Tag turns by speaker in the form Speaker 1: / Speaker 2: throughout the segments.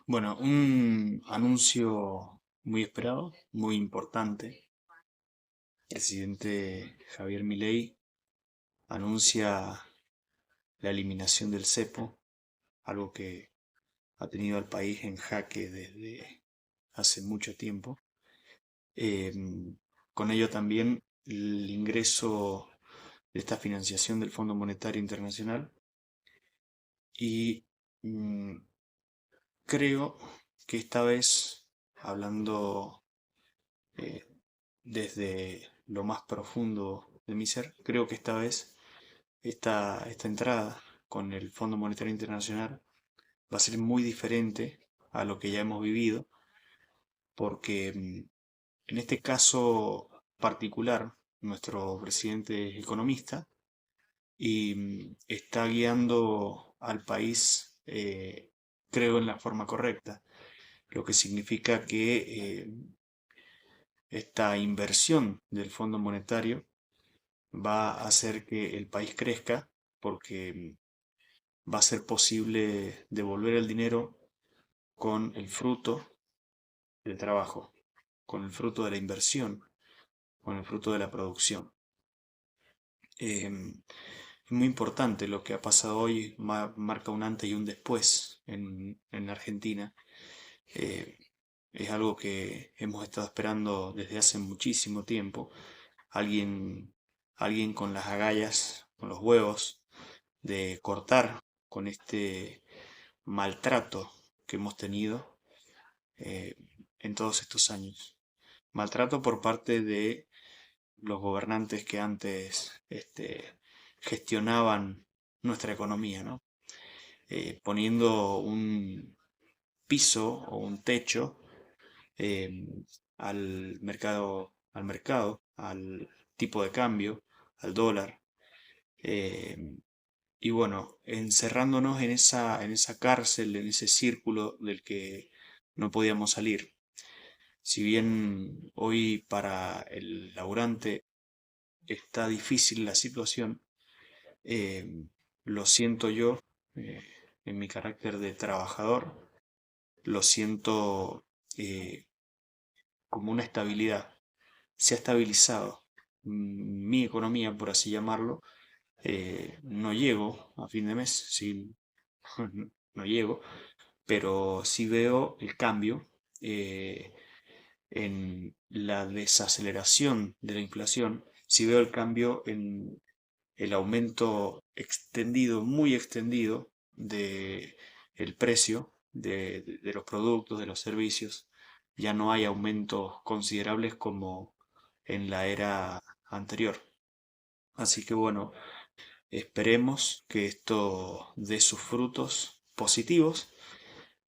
Speaker 1: Bueno, un anuncio muy esperado, muy importante. El presidente Javier Milei anuncia la eliminación del cepo, algo que ha tenido al país en jaque desde hace mucho tiempo. Eh, con ello también el ingreso de esta financiación del Fondo Monetario Internacional y mm, creo que esta vez, hablando eh, desde lo más profundo de mi ser, creo que esta vez esta entrada con el Fondo Monetario Internacional va a ser muy diferente a lo que ya hemos vivido, porque en este caso particular, nuestro presidente es economista y está guiando al país, creo, en la forma correcta, lo que significa que esta inversión del Fondo Monetario va a hacer que el país crezca porque va a ser posible devolver el dinero con el fruto del trabajo, con el fruto de la inversión, con el fruto de la producción. Es muy importante lo que ha pasado hoy, marca un antes y un después en Argentina. Eh, es algo que hemos estado esperando desde hace muchísimo tiempo. Alguien, alguien con las agallas, con los huevos, de cortar con este maltrato que hemos tenido eh, en todos estos años. Maltrato por parte de los gobernantes que antes gestionaban nuestra economía, ¿no? Poniendo un piso o un techo eh, al tipo de cambio, al dólar, eh, y bueno, encerrándonos en esa cárcel, en ese círculo del que no podíamos salir. Si bien hoy para el laburante está difícil la situación, eh, lo siento yo eh, en mi carácter de trabajador, lo siento como una estabilidad. Se ha estabilizado mi economía, por así llamarlo. No llego a fin de mes, sí, no llego, pero sí veo el cambio en la desaceleración de la inflación, sí veo el cambio en el aumento extendido, muy extendido, de el precio de los productos, de los servicios. Ya no hay aumentos considerables como en la era anterior. Así que bueno, esperemos que esto dé sus frutos positivos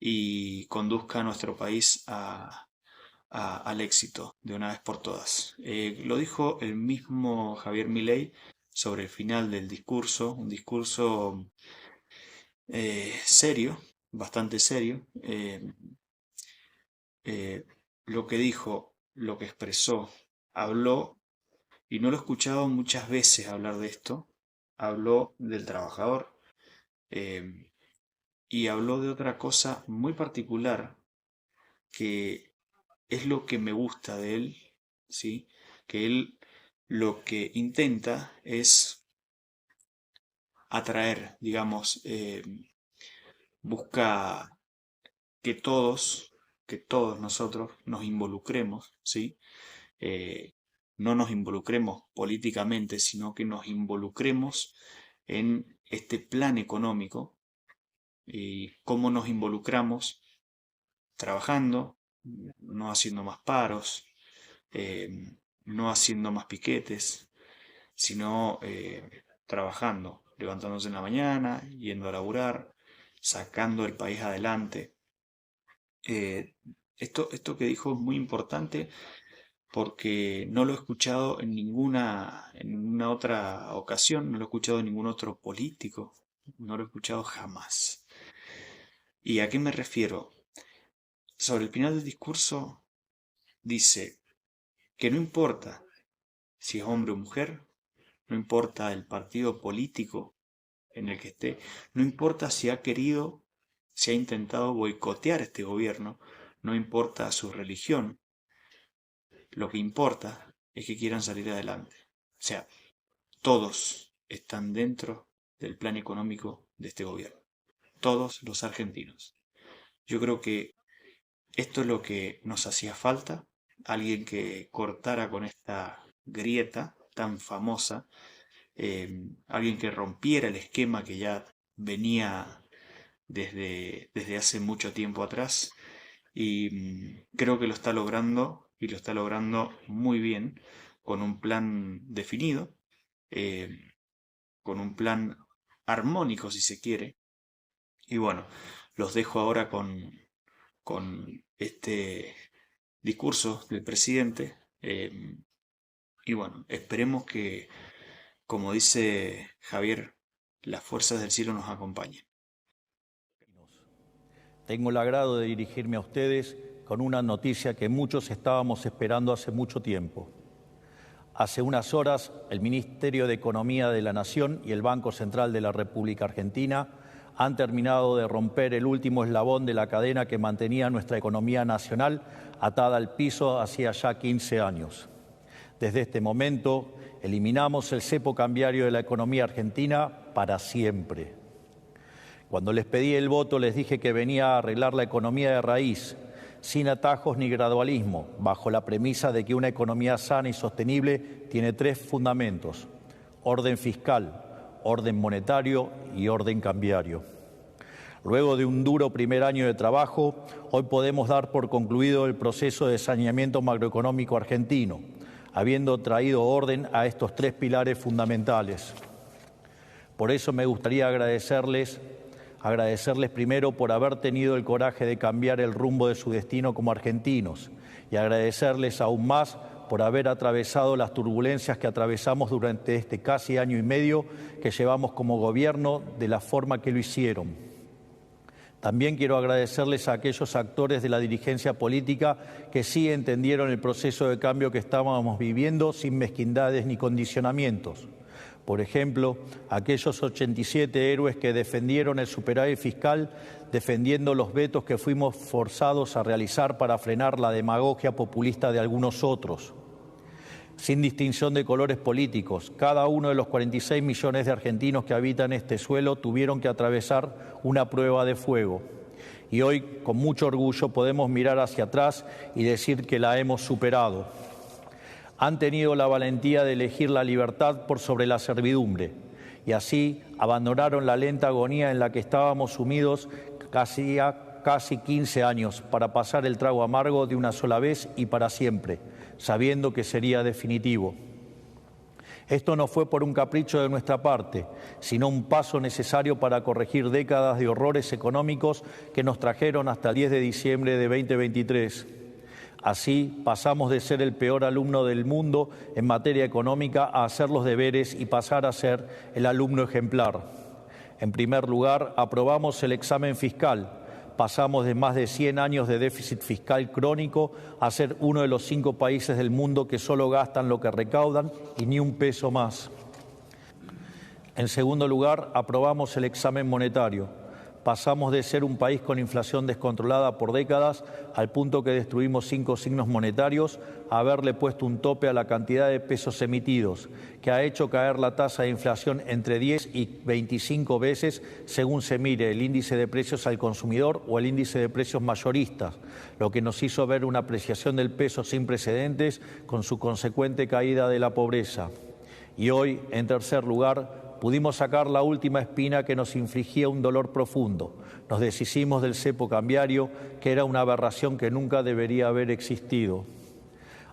Speaker 1: y conduzca a nuestro país al éxito de una vez por todas. Lo dijo el mismo Javier Milei sobre el final del discurso, un discurso serio, bastante serio. Eh, lo que dijo, lo que expresó, habló, y no lo he escuchado muchas veces hablar de esto, habló del trabajador eh, y habló de otra cosa muy particular que es lo que me gusta de él, ¿sí? Que él lo que intenta es atraer, digamos, busca que que todos nosotros nos involucremos, ¿sí? Eh, no nos involucremos políticamente, sino que nos involucremos en este plan económico y cómo nos involucramos trabajando, no haciendo más paros, no haciendo más piquetes, sino trabajando, levantándose en la mañana, yendo a laburar, sacando el país adelante. Eh, esto que dijo es muy importante porque no lo he escuchado en ninguna otra ocasión, no lo he escuchado en ningún otro político, no lo he escuchado jamás. ¿Y a qué me refiero? Sobre el final del discurso dice que no importa si es hombre o mujer, no importa el partido político en el que esté, no importa si ha querido se ha intentado boicotear este gobierno, no importa su religión, lo que importa es que quieran salir adelante. O sea, todos están dentro del plan económico de este gobierno, todos los argentinos. Yo creo que esto es lo que nos hacía falta, alguien que cortara con esta grieta tan famosa, alguien que rompiera el esquema que ya venía desde hace mucho tiempo atrás, y creo que lo está logrando, y lo está logrando muy bien, con un plan definido, con un plan armónico si se quiere. Y bueno, los dejo ahora con este discurso del presidente, y bueno, esperemos que, como dice Javier, las fuerzas del cielo nos acompañen.
Speaker 2: Tengo el agrado de dirigirme a ustedes con una noticia que muchos estábamos esperando hace mucho tiempo. Hace unas horas, el Ministerio de Economía de la Nación y el Banco Central de la República Argentina han terminado de romper el último eslabón de la cadena que mantenía nuestra economía nacional atada al piso hacía ya 15 años. Desde este momento, eliminamos el cepo cambiario de la economía argentina para siempre. Cuando les pedí el voto, les dije que venía a arreglar la economía de raíz, sin atajos ni gradualismo, bajo la premisa de que una economía sana y sostenible tiene 3 fundamentos: orden fiscal, orden monetario y orden cambiario. Luego de un duro primer año de trabajo, hoy podemos dar por concluido el proceso de saneamiento macroeconómico argentino, habiendo traído orden a estos 3 pilares fundamentales. Por eso me gustaría agradecerles primero por haber tenido el coraje de cambiar el rumbo de su destino como argentinos, y agradecerles aún más por haber atravesado las turbulencias que atravesamos durante este casi año y medio que llevamos como gobierno de la forma que lo hicieron. También quiero agradecerles a aquellos actores de la dirigencia política que sí entendieron el proceso de cambio que estábamos viviendo sin mezquindades ni condicionamientos. Por ejemplo, aquellos 87 héroes que defendieron el superávit fiscal, defendiendo los vetos que fuimos forzados a realizar para frenar la demagogia populista de algunos otros. Sin distinción de colores políticos, cada uno de los 46 millones de argentinos que habitan este suelo tuvieron que atravesar una prueba de fuego. Y hoy, con mucho orgullo, podemos mirar hacia atrás y decir que la hemos superado. Han tenido la valentía de elegir la libertad por sobre la servidumbre, y así abandonaron la lenta agonía en la que estábamos sumidos casi 15 años para pasar el trago amargo de una sola vez y para siempre, sabiendo que sería definitivo. Esto no fue por un capricho de nuestra parte, sino un paso necesario para corregir décadas de horrores económicos que nos trajeron hasta el 10 de diciembre de 2023. Así pasamos de ser el peor alumno del mundo en materia económica a hacer los deberes y pasar a ser el alumno ejemplar. En primer lugar, aprobamos el examen fiscal. Pasamos de más de 100 años de déficit fiscal crónico a ser uno de los 5 países del mundo que solo gastan lo que recaudan y ni un peso más. En segundo lugar, aprobamos el examen monetario. Pasamos de ser un país con inflación descontrolada por décadas al punto que destruimos 5 signos monetarios a haberle puesto un tope a la cantidad de pesos emitidos, que ha hecho caer la tasa de inflación entre 10 y 25 veces según se mire el índice de precios al consumidor o el índice de precios mayoristas, lo que nos hizo ver una apreciación del peso sin precedentes con su consecuente caída de la pobreza. Y hoy, en tercer lugar, pudimos sacar la última espina que nos infligía un dolor profundo. Nos deshicimos del cepo cambiario, que era una aberración que nunca debería haber existido.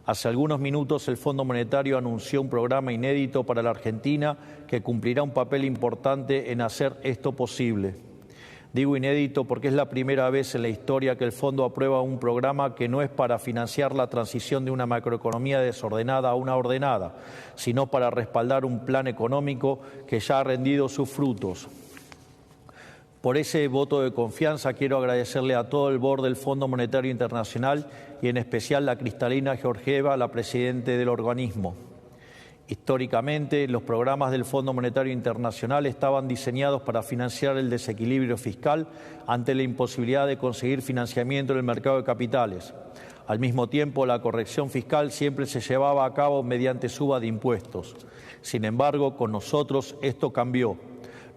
Speaker 2: Hace algunos minutos el Fondo Monetario anunció un programa inédito para la Argentina que cumplirá un papel importante en hacer esto posible. Digo inédito porque es la primera vez en la historia que el Fondo aprueba un programa que no es para financiar la transición de una macroeconomía desordenada a una ordenada, sino para respaldar un plan económico que ya ha rendido sus frutos. Por ese voto de confianza quiero agradecerle a todo el board del Fondo Monetario Internacional y en especial a Cristalina Georgieva, la presidenta del organismo. Históricamente, los programas del Fondo Monetario Internacional estaban diseñados para financiar el desequilibrio fiscal ante la imposibilidad de conseguir financiamiento en el mercado de capitales. Al mismo tiempo, la corrección fiscal siempre se llevaba a cabo mediante suba de impuestos. Sin embargo, con nosotros esto cambió.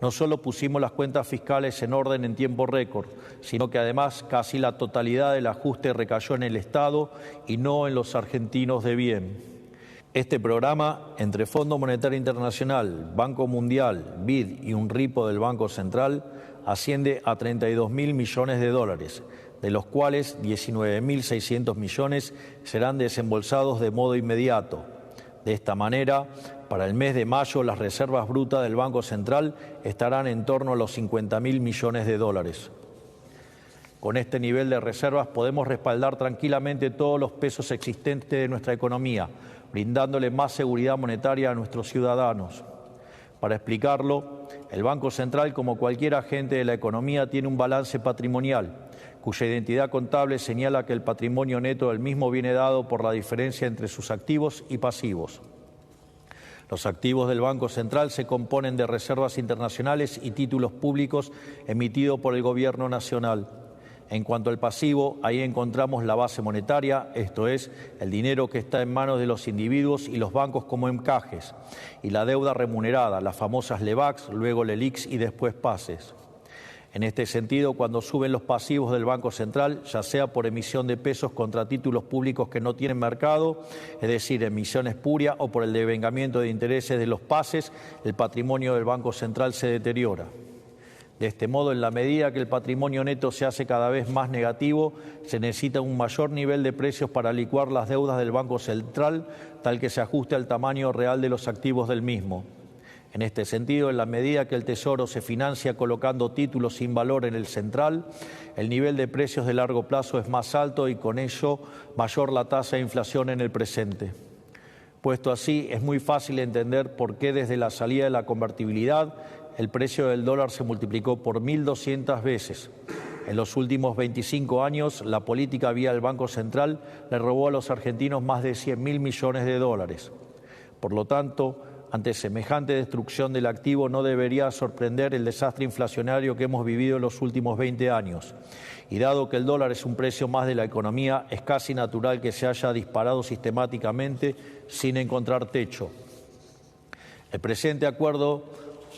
Speaker 2: No solo pusimos las cuentas fiscales en orden en tiempo récord, sino que además casi la totalidad del ajuste recayó en el Estado y no en los argentinos de bien. Este programa, entre Fondo Monetario Internacional, Banco Mundial, BID y un ripo del Banco Central, asciende a 32.000 millones de dólares, de los cuales 19.600 millones serán desembolsados de modo inmediato. De esta manera, para el mes de mayo, las reservas brutas del Banco Central estarán en torno a los 50.000 millones de dólares. Con este nivel de reservas podemos respaldar tranquilamente todos los pesos existentes de nuestra economía, brindándole más seguridad monetaria a nuestros ciudadanos. Para explicarlo, el Banco Central, como cualquier agente de la economía, tiene un balance patrimonial, cuya identidad contable señala que el patrimonio neto del mismo viene dado por la diferencia entre sus activos y pasivos. Los activos del Banco Central se componen de reservas internacionales y títulos públicos emitidos por el Gobierno Nacional. En cuanto al pasivo, ahí encontramos la base monetaria, esto es, el dinero que está en manos de los individuos y los bancos como encajes, y la deuda remunerada, las famosas LEVAX, luego LELIQs y después PASES. En este sentido, cuando suben los pasivos del Banco Central, ya sea por emisión de pesos contra títulos públicos que no tienen mercado, es decir, emisión espuria, o por el devengamiento de intereses de los PASES, el patrimonio del Banco Central se deteriora. De este modo, en la medida que el patrimonio neto se hace cada vez más negativo, se necesita un mayor nivel de precios para licuar las deudas del Banco Central, tal que se ajuste al tamaño real de los activos del mismo. En este sentido, en la medida que el Tesoro se financia colocando títulos sin valor en el central, el nivel de precios de largo plazo es más alto y con ello mayor la tasa de inflación en el presente. Puesto así, es muy fácil entender por qué desde la salida de la convertibilidad el precio del dólar se multiplicó por 1.200 veces. En los últimos 25 años, la política vía el Banco Central le robó a los argentinos más de 100.000 millones de dólares. Por lo tanto, ante semejante destrucción del activo no debería sorprender el desastre inflacionario que hemos vivido en los últimos 20 años. Y dado que el dólar es un precio más de la economía, es casi natural que se haya disparado sistemáticamente sin encontrar techo. El presente acuerdo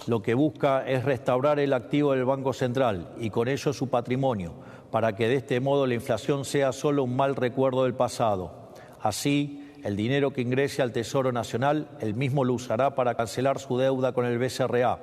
Speaker 2: lo que busca es restaurar el activo del Banco Central y con ello su patrimonio, para que de este modo la inflación sea solo un mal recuerdo del pasado. Así, el dinero que ingrese al Tesoro Nacional, él mismo lo usará para cancelar su deuda con el BCRA.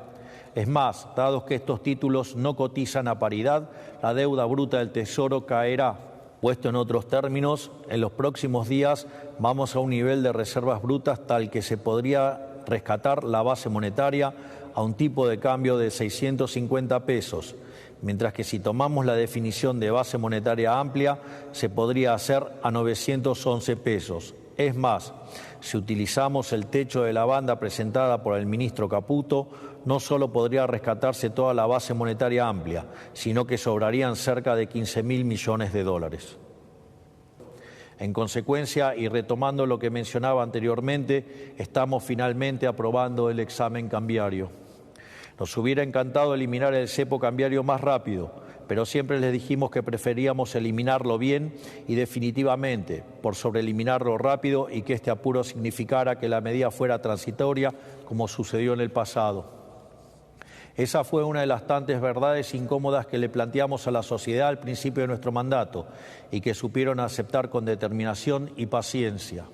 Speaker 2: Es más, dado que estos títulos no cotizan a paridad, la deuda bruta del Tesoro caerá. Puesto en otros términos, en los próximos días vamos a un nivel de reservas brutas tal que se podría rescatar la base monetaria a un tipo de cambio de 650 pesos, mientras que si tomamos la definición de base monetaria amplia, se podría hacer a 911 pesos. Es más, si utilizamos el techo de la banda presentada por el ministro Caputo, no solo podría rescatarse toda la base monetaria amplia, sino que sobrarían cerca de 15.000 millones de dólares. En consecuencia, y retomando lo que mencionaba anteriormente, estamos finalmente aprobando el examen cambiario. Nos hubiera encantado eliminar el cepo cambiario más rápido, pero siempre les dijimos que preferíamos eliminarlo bien y definitivamente, por sobre eliminarlo rápido y que este apuro significara que la medida fuera transitoria, como sucedió en el pasado. Esa fue una de las tantas verdades incómodas que le planteamos a la sociedad al principio de nuestro mandato y que supieron aceptar con determinación y paciencia.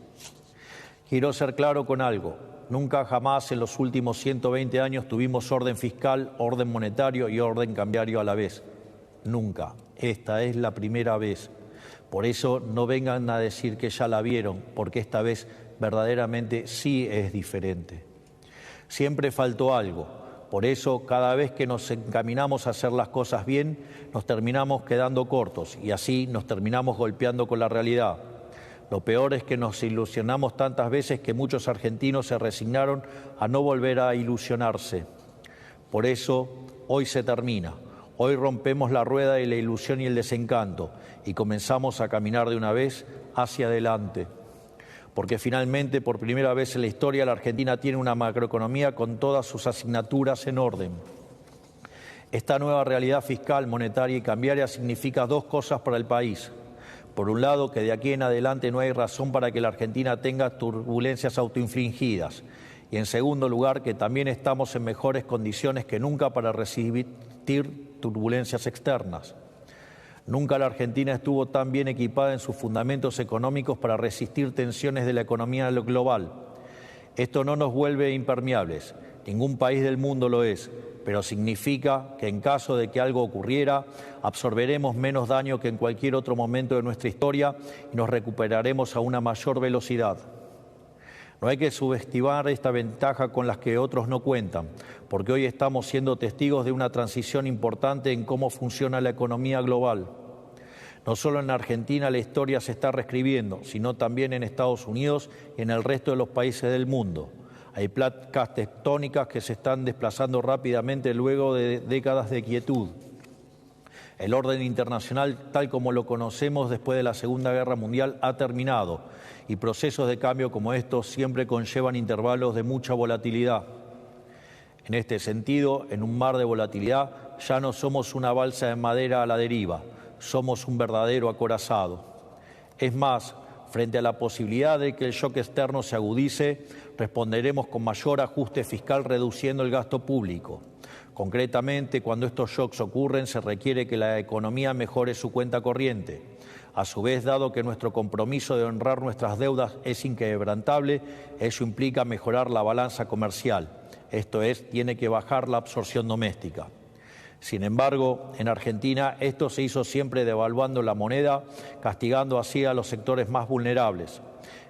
Speaker 2: Quiero ser claro con algo. Nunca jamás en los últimos 120 años tuvimos orden fiscal, orden monetario y orden cambiario a la vez. Nunca. Esta es la primera vez. Por eso no vengan a decir que ya la vieron, porque esta vez verdaderamente sí es diferente. Siempre faltó algo. Por eso, cada vez que nos encaminamos a hacer las cosas bien, nos terminamos quedando cortos y así nos terminamos golpeando con la realidad. Lo peor es que nos ilusionamos tantas veces que muchos argentinos se resignaron a no volver a ilusionarse. Por eso, hoy se termina. Hoy rompemos la rueda de la ilusión y el desencanto y comenzamos a caminar de una vez hacia adelante. porque finalmente, por primera vez en la historia, la Argentina tiene una macroeconomía con todas sus asignaturas en orden. Esta nueva realidad fiscal, monetaria y cambiaria significa dos cosas para el país. Por un lado, que de aquí en adelante no hay razón para que la Argentina tenga turbulencias autoinfligidas. Y en segundo lugar, que también estamos en mejores condiciones que nunca para resistir turbulencias externas. Nunca la Argentina estuvo tan bien equipada en sus fundamentos económicos para resistir tensiones de la economía global. Esto no nos vuelve impermeables, ningún país del mundo lo es, pero significa que en caso de que algo ocurriera, absorberemos menos daño que en cualquier otro momento de nuestra historia y nos recuperaremos a una mayor velocidad. No hay que subestimar esta ventaja con las que otros no cuentan, porque hoy estamos siendo testigos de una transición importante en cómo funciona la economía global. No solo en Argentina la historia se está reescribiendo, sino también en Estados Unidos y en el resto de los países del mundo. Hay placas tectónicas que se están desplazando rápidamente luego de décadas de quietud. El orden internacional, tal como lo conocemos después de la Segunda Guerra Mundial, ha terminado y procesos de cambio como estos siempre conllevan intervalos de mucha volatilidad. En este sentido, en un mar de volatilidad, ya no somos una balsa de madera a la deriva, somos un verdadero acorazado. Es más, frente a la posibilidad de que el shock externo se agudice, responderemos con mayor ajuste fiscal reduciendo el gasto público. Concretamente, cuando estos shocks ocurren, se requiere que la economía mejore su cuenta corriente. A su vez, dado que nuestro compromiso de honrar nuestras deudas es inquebrantable, eso implica mejorar la balanza comercial. Esto es, tiene que bajar la absorción doméstica. Sin embargo, en Argentina esto se hizo siempre devaluando la moneda, castigando así a los sectores más vulnerables.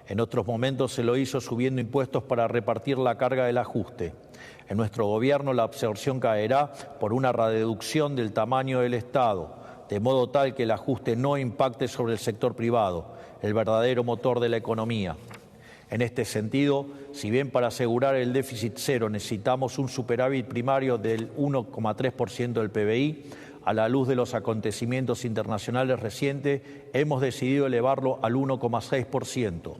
Speaker 2: En otros momentos se lo hizo subiendo impuestos para repartir la carga del ajuste. En nuestro gobierno la absorción caerá por una reducción del tamaño del Estado, de modo tal que el ajuste no impacte sobre el sector privado, el verdadero motor de la economía. En este sentido, si bien para asegurar el déficit cero necesitamos un superávit primario del 1,3% del PBI, a la luz de los acontecimientos internacionales recientes, hemos decidido elevarlo al 1,6%.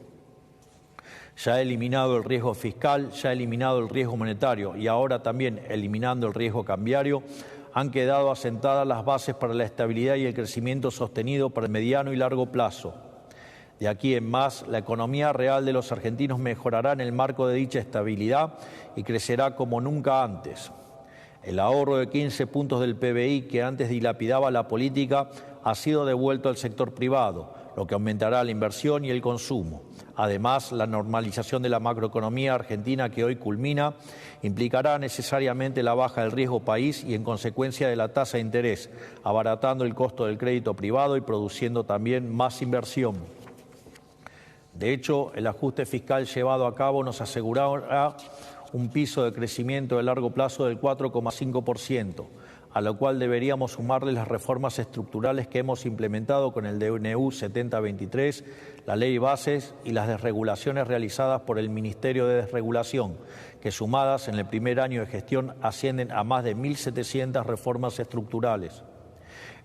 Speaker 2: Ya eliminado el riesgo fiscal, ya eliminado el riesgo monetario y ahora también eliminando el riesgo cambiario, han quedado asentadas las bases para la estabilidad y el crecimiento sostenido para el mediano y largo plazo. De aquí en más, la economía real de los argentinos mejorará en el marco de dicha estabilidad y crecerá como nunca antes. El ahorro de 15 puntos del PBI que antes dilapidaba la política ha sido devuelto al sector privado, lo que aumentará la inversión y el consumo. Además, la normalización de la macroeconomía argentina que hoy culmina implicará necesariamente la baja del riesgo país y en consecuencia de la tasa de interés, abaratando el costo del crédito privado y produciendo también más inversión. De hecho, el ajuste fiscal llevado a cabo nos asegurará un piso de crecimiento de largo plazo del 4,5%, a lo cual deberíamos sumarle las reformas estructurales que hemos implementado con el DNU 7023, la Ley Bases y las desregulaciones realizadas por el Ministerio de Desregulación, que sumadas en el primer año de gestión ascienden a más de 1.700 reformas estructurales.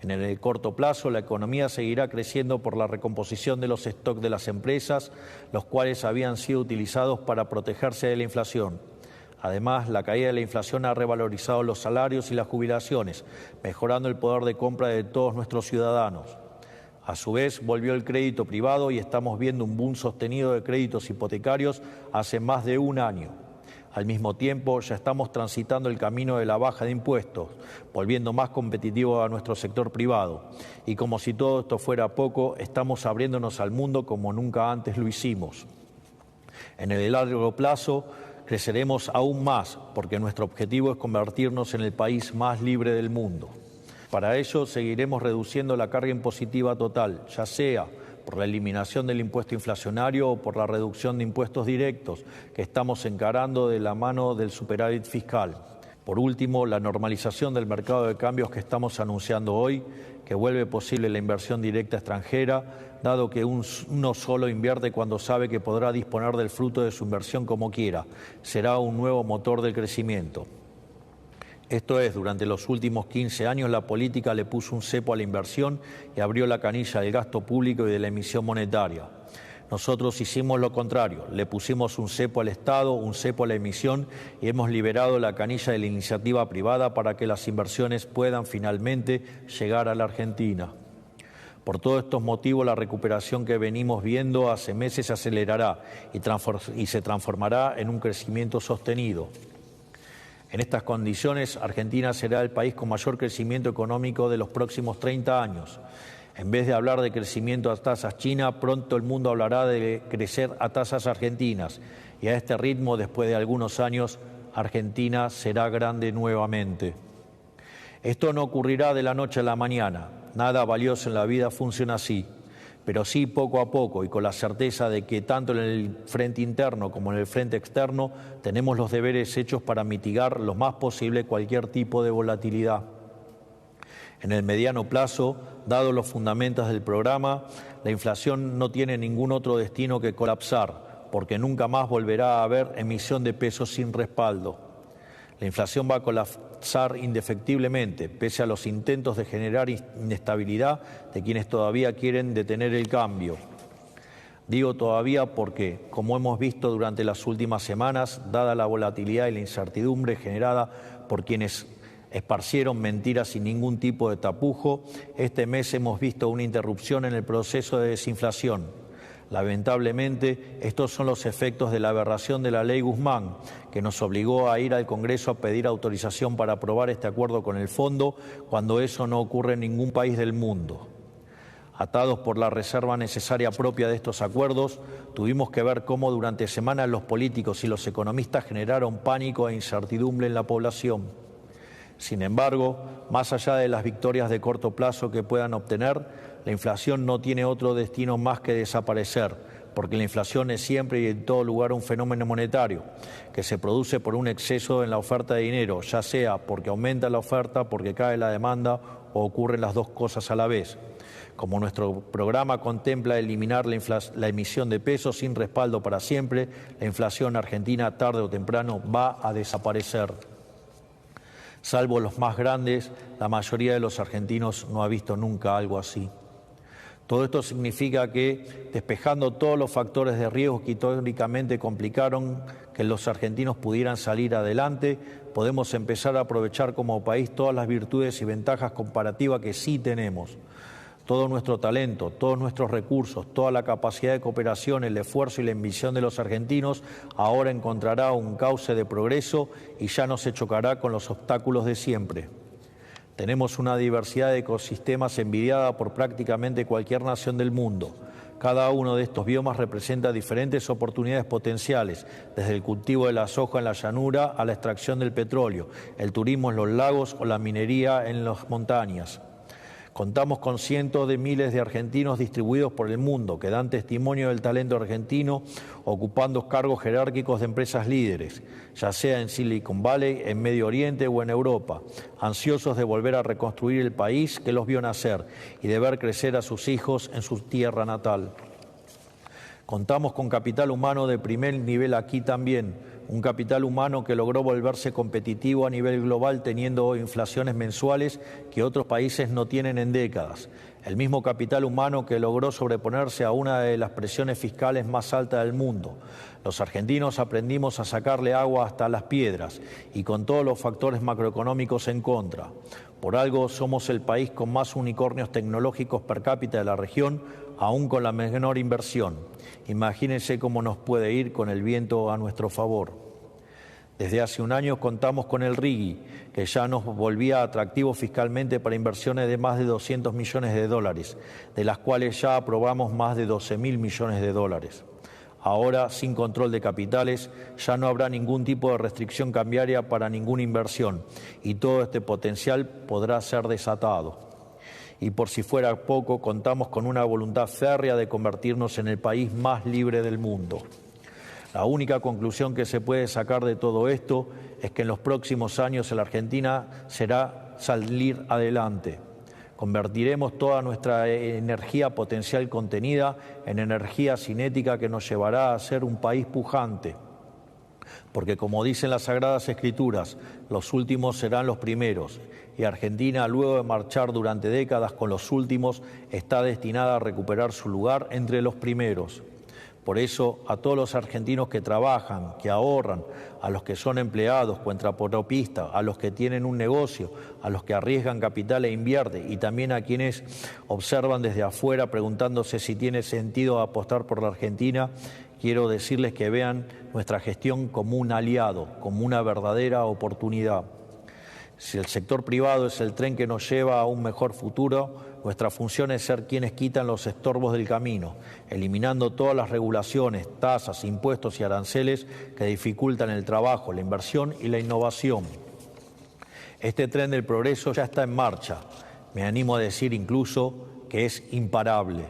Speaker 2: En el corto plazo, la economía seguirá creciendo por la recomposición de los stocks de las empresas, los cuales habían sido utilizados para protegerse de la inflación. Además, la caída de la inflación ha revalorizado los salarios y las jubilaciones, mejorando el poder de compra de todos nuestros ciudadanos. A su vez, volvió el crédito privado y estamos viendo un boom sostenido de créditos hipotecarios hace más de un año. Al mismo tiempo, ya estamos transitando el camino de la baja de impuestos, volviendo más competitivo a nuestro sector privado. Y como si todo esto fuera poco, estamos abriéndonos al mundo como nunca antes lo hicimos. En el largo plazo, creceremos aún más, porque nuestro objetivo es convertirnos en el país más libre del mundo. Para ello, seguiremos reduciendo la carga impositiva total, ya sea por la eliminación del impuesto inflacionario o por la reducción de impuestos directos que estamos encarando de la mano del superávit fiscal. Por último, la normalización del mercado de cambios que estamos anunciando hoy, que vuelve posible la inversión directa extranjera, dado que uno solo invierte cuando sabe que podrá disponer del fruto de su inversión como quiera. Será un nuevo motor del crecimiento. Esto es, durante los últimos 15 años la política le puso un cepo a la inversión y abrió la canilla del gasto público y de la emisión monetaria. Nosotros hicimos lo contrario, le pusimos un cepo al Estado, un cepo a la emisión y hemos liberado la canilla de la iniciativa privada para que las inversiones puedan finalmente llegar a la Argentina. Por todos estos motivos, la recuperación que venimos viendo hace meses se acelerará y se transformará en un crecimiento sostenido. En estas condiciones, Argentina será el país con mayor crecimiento económico de los próximos 30 años. En vez de hablar de crecimiento a tasas chinas, pronto el mundo hablará de crecer a tasas argentinas. Y a este ritmo, después de algunos años, Argentina será grande nuevamente. Esto no ocurrirá de la noche a la mañana. Nada valioso en la vida funciona así. Pero sí poco a poco y con la certeza de que tanto en el frente interno como en el frente externo tenemos los deberes hechos para mitigar lo más posible cualquier tipo de volatilidad. En el mediano plazo, dados los fundamentos del programa, la inflación no tiene ningún otro destino que colapsar, porque nunca más volverá a haber emisión de pesos sin respaldo. La inflación va a colapsar indefectiblemente, pese a los intentos de generar inestabilidad de quienes todavía quieren detener el cambio. Digo todavía porque, como hemos visto durante las últimas semanas, dada la volatilidad y la incertidumbre generada por quienes esparcieron mentiras sin ningún tipo de tapujo, este mes hemos visto una interrupción en el proceso de desinflación. Lamentablemente, estos son los efectos de la aberración de la ley Guzmán, que nos obligó a ir al Congreso a pedir autorización para aprobar este acuerdo con el fondo, cuando eso no ocurre en ningún país del mundo. Atados por la reserva necesaria propia de estos acuerdos, tuvimos que ver cómo durante semanas los políticos y los economistas generaron pánico e incertidumbre en la población. Sin embargo, más allá de las victorias de corto plazo que puedan obtener, la inflación no tiene otro destino más que desaparecer, porque la inflación es siempre y en todo lugar un fenómeno monetario, que se produce por un exceso en la oferta de dinero, ya sea porque aumenta la oferta, porque cae la demanda o ocurren las dos cosas a la vez. Como nuestro programa contempla eliminar la emisión de pesos sin respaldo para siempre, la inflación argentina tarde o temprano va a desaparecer. Salvo los más grandes, la mayoría de los argentinos no ha visto nunca algo así. Todo esto significa que, despejando todos los factores de riesgo que históricamente complicaron que los argentinos pudieran salir adelante, podemos empezar a aprovechar como país todas las virtudes y ventajas comparativas que sí tenemos. Todo nuestro talento, todos nuestros recursos, toda la capacidad de cooperación, el esfuerzo y la ambición de los argentinos ahora encontrará un cauce de progreso y ya no se chocará con los obstáculos de siempre. Tenemos una diversidad de ecosistemas envidiada por prácticamente cualquier nación del mundo. Cada uno de estos biomas representa diferentes oportunidades potenciales, desde el cultivo de la soja en la llanura a la extracción del petróleo, el turismo en los lagos o la minería en las montañas. Contamos con cientos de miles de argentinos distribuidos por el mundo que dan testimonio del talento argentino ocupando cargos jerárquicos de empresas líderes, ya sea en Silicon Valley, en Medio Oriente o en Europa, ansiosos de volver a reconstruir el país que los vio nacer y de ver crecer a sus hijos en su tierra natal. Contamos con capital humano de primer nivel aquí también, un capital humano que logró volverse competitivo a nivel global teniendo inflaciones mensuales que otros países no tienen en décadas. El mismo capital humano que logró sobreponerse a una de las presiones fiscales más altas del mundo. Los argentinos aprendimos a sacarle agua hasta las piedras y con todos los factores macroeconómicos en contra. Por algo somos el país con más unicornios tecnológicos per cápita de la región, aún con la menor inversión. Imagínense cómo nos puede ir con el viento a nuestro favor. Desde hace un año contamos con el RIGI, que ya nos volvía atractivo fiscalmente para inversiones de más de 200 millones de dólares, de las cuales ya aprobamos más de 12.000 millones de dólares. Ahora, sin control de capitales, ya no habrá ningún tipo de restricción cambiaria para ninguna inversión y todo este potencial podrá ser desatado. Y por si fuera poco, contamos con una voluntad férrea de convertirnos en el país más libre del mundo. La única conclusión que se puede sacar de todo esto es que en los próximos años la Argentina será salir adelante. Convertiremos toda nuestra energía potencial contenida en energía cinética que nos llevará a ser un país pujante. Porque como dicen las Sagradas Escrituras, los últimos serán los primeros, y Argentina, luego de marchar durante décadas con los últimos, está destinada a recuperar su lugar entre los primeros. Por eso, a todos los argentinos que trabajan, que ahorran, a los que son empleados, cuentapropistas, a los que tienen un negocio, a los que arriesgan capital e invierten, y también a quienes observan desde afuera preguntándose si tiene sentido apostar por la Argentina, quiero decirles que vean nuestra gestión como un aliado, como una verdadera oportunidad. Si el sector privado es el tren que nos lleva a un mejor futuro, nuestra función es ser quienes quitan los estorbos del camino, eliminando todas las regulaciones, tasas, impuestos y aranceles que dificultan el trabajo, la inversión y la innovación. Este tren del progreso ya está en marcha. Me animo a decir incluso que es imparable.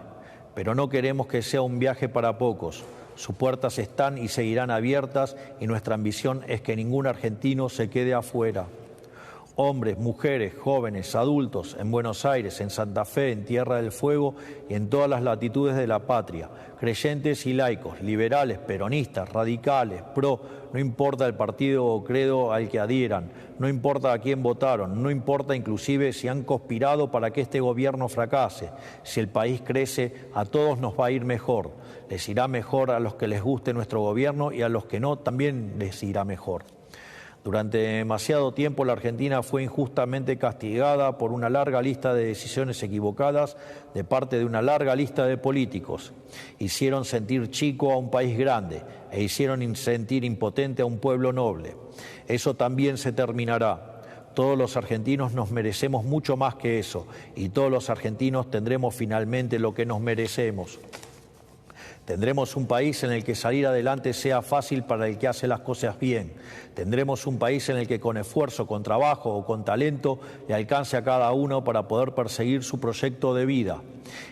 Speaker 2: Pero no queremos que sea un viaje para pocos. Sus puertas están y seguirán abiertas y nuestra ambición es que ningún argentino se quede afuera. Hombres, mujeres, jóvenes, adultos, en Buenos Aires, en Santa Fe, en Tierra del Fuego y en todas las latitudes de la patria, creyentes y laicos, liberales, peronistas, radicales, pro, no importa el partido o credo al que adhieran, no importa a quién votaron, no importa inclusive si han conspirado para que este gobierno fracase, si el país crece, a todos nos va a ir mejor. Les irá mejor a los que les guste nuestro gobierno y a los que no también les irá mejor. Durante demasiado tiempo la Argentina fue injustamente castigada por una larga lista de decisiones equivocadas de parte de una larga lista de políticos. Hicieron sentir chico a un país grande e hicieron sentir impotente a un pueblo noble. Eso también se terminará. Todos los argentinos nos merecemos mucho más que eso y todos los argentinos tendremos finalmente lo que nos merecemos. Tendremos un país en el que salir adelante sea fácil para el que hace las cosas bien. Tendremos un país en el que con esfuerzo, con trabajo o con talento le alcance a cada uno para poder perseguir su proyecto de vida.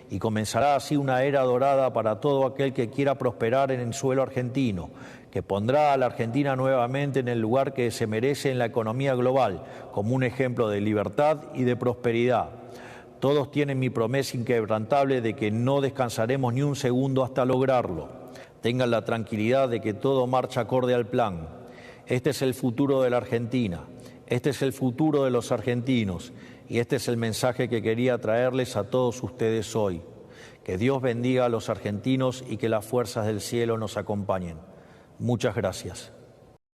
Speaker 2: Y comenzará así una era dorada para todo aquel que quiera prosperar en el suelo argentino, que pondrá a la Argentina nuevamente en el lugar que se merece en la economía global, como un ejemplo de libertad y de prosperidad. Todos tienen mi promesa inquebrantable de que no descansaremos ni un segundo hasta lograrlo. Tengan la tranquilidad de que todo marcha acorde al plan. Este es el futuro de la Argentina, este es el futuro de los argentinos y este es el mensaje que quería traerles a todos ustedes hoy. Que Dios bendiga a los argentinos y que las fuerzas del cielo nos acompañen. Muchas gracias.